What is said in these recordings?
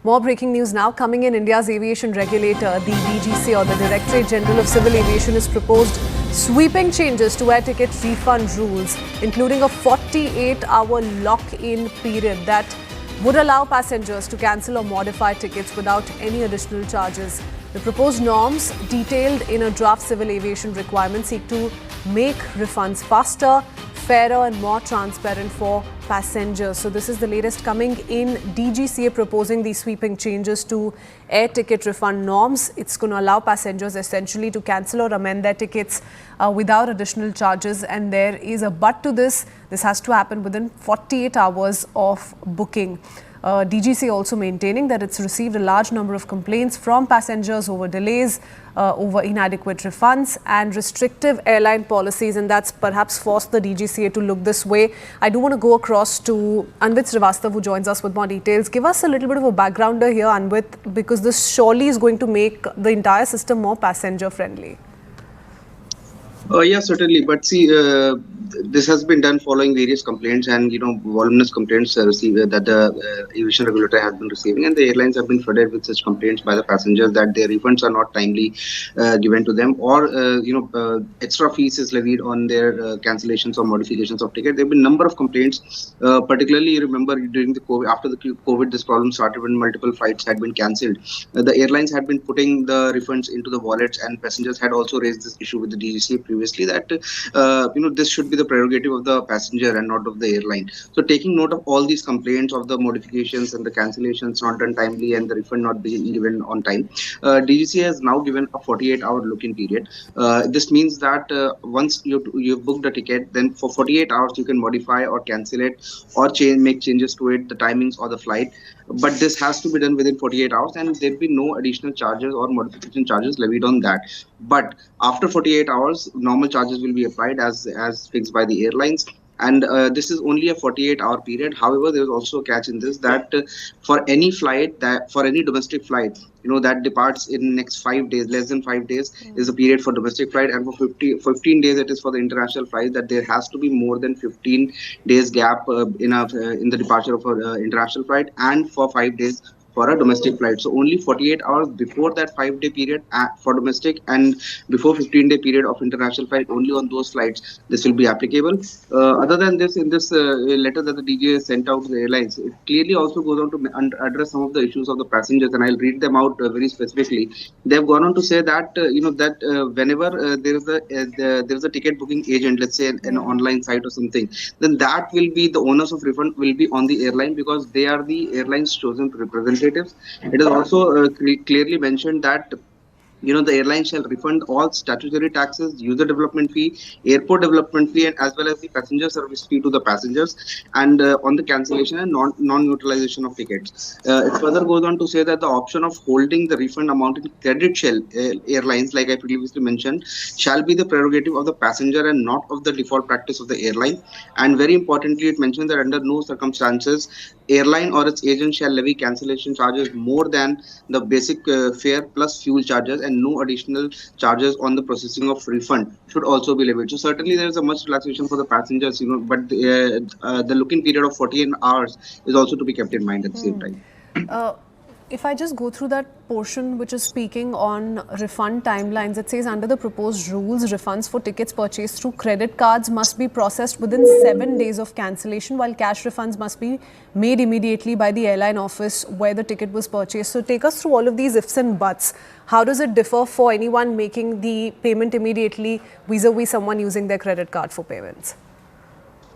More breaking news now coming in. India's aviation regulator, the DGCA or the Directorate General of Civil Aviation, has proposed sweeping changes to air ticket refund rules, including a 48-hour lock-in period that would allow passengers to cancel or modify tickets without any additional charges. The proposed norms, detailed in a draft civil aviation requirement, seek to make refunds faster, fairer and more transparent for passengers. So this is the latest coming in. DGCA proposing these sweeping changes to air ticket refund norms. It's going to allow passengers essentially to cancel or amend their tickets without additional charges. And there is a but to this. This has to happen within 48 hours of booking. DGCA also maintaining that it's received a large number of complaints from passengers over delays, over inadequate refunds and restrictive airline policies, and that's perhaps forced the DGCA to look this way. I do want to go across to Anvit Srivastav, who joins us with more details. Give us a little bit of a backgrounder here, Anvit, because this surely is going to make the entire system more passenger friendly. Yeah, certainly. But see, this has been done following various complaints and, voluminous complaints received that the aviation regulator has been receiving, and the airlines have been flooded with such complaints by the passengers that their refunds are not timely given to them, or, extra fees is levied on their cancellations or modifications of ticket. There have been a number of complaints, particularly, you remember, during the COVID, after the COVID, this problem started when multiple flights had been cancelled. The airlines had been putting the refunds into the wallets, and passengers had also raised this issue with the DGCA previously that, this should be the prerogative of the passenger and not of the airline. So taking note of all these complaints of the modifications and the cancellations not done timely and the refund not being given on time, DGCA has now given a 48-hour look-in period. This means that once you've booked a ticket, then for 48 hours you can modify or cancel it or make changes to it, the timings or the flight. But this has to be done within 48 hours, and there'll be no additional charges or modification charges levied on that. But after 48 hours, normal charges will be applied as fixed by the airlines. And this is only a 48-hour period. However, there is also a catch in this that for any flight, for any domestic flight, that departs in next 5 days, less than 5 days is the period for domestic flight, and for 15 days it is for the international flight. That there has to be more than 15 days gap in the departure of an international flight, and for 5 days for a domestic flight. So only 48 hours before that 5-day period for domestic and before 15-day period of international flight, only on those flights this will be applicable. Other than this, in this letter that the DGA sent out to the airlines, it clearly also goes on to address some of the issues of the passengers, and I'll read them out very specifically. They've gone on to say that whenever there is a ticket booking agent, let's say an online site or something, then that will be the owners of refund will be on the airline, because they are the airline's chosen representatives. It is also clearly mentioned that the airline shall refund all statutory taxes, user development fee, airport development fee, and as well as the passenger service fee to the passengers, and on the cancellation and non-neutralization of tickets. It further goes on to say that the option of holding the refund amount in credit shell airlines, like I previously mentioned, shall be the prerogative of the passenger and not of the default practice of the airline. And very importantly, it mentions that under no circumstances airline or its agent shall levy cancellation charges more than the basic fare plus fuel charges, and no additional charges on the processing of refund should also be levied. So certainly there is a much relaxation for the passengers, but the look-in period of 48 hours is also to be kept in mind at the same time. If I just go through that portion which is speaking on refund timelines, it says under the proposed rules, refunds for tickets purchased through credit cards must be processed within 7 days of cancellation, while cash refunds must be made immediately by the airline office where the ticket was purchased. So take us through all of these ifs and buts. How does it differ for anyone making the payment immediately vis-a-vis someone using their credit card for payments?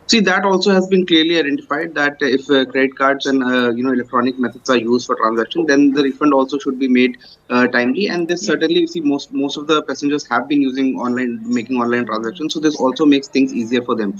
See, that also has been clearly identified that if credit cards and electronic methods are used for transaction, then the refund also should be made timely. And this certainly, you see, most of the passengers have been making online transactions, so this also makes things easier for them.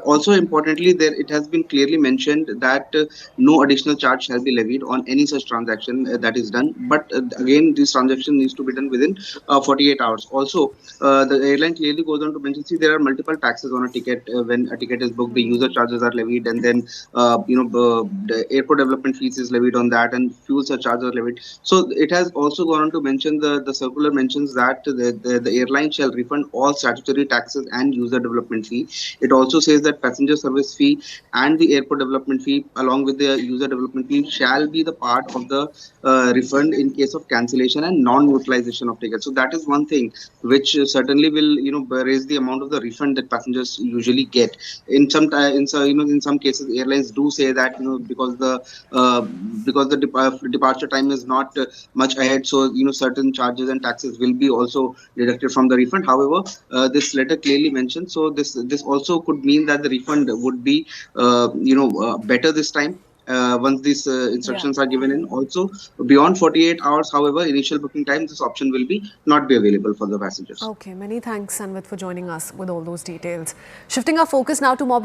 Also, importantly, it has been clearly mentioned that no additional charge shall be levied on any such transaction that is done. But again, this transaction needs to be done within 48 hours. Also, the airline clearly goes on to mention, see, there are multiple taxes on a ticket when a ticket is booked, the user charges are levied, and then the airport development fees is levied on that, and fuel surcharges are levied. So it has also gone on to mention, the circular mentions that the airline shall refund all statutory taxes and user development fee. It also says that passenger service fee and the airport development fee, along with the user development fee, shall be the part of the refund in case of cancellation and non-utilization of tickets. So that is one thing which certainly will raise the amount of the refund that passengers usually get. In some in some cases, airlines do say that uh, because the departure time is not much ahead, so certain charges and taxes will be also deducted from the refund. However, this letter clearly mentions, so this also could mean that the refund would be better this time, once these Yeah. instructions are given in. Also, beyond 48 hours, however, initial booking time, this option will be not be available for the passengers. Okay, many thanks, Anvit, for joining us with all those details. Shifting our focus now to more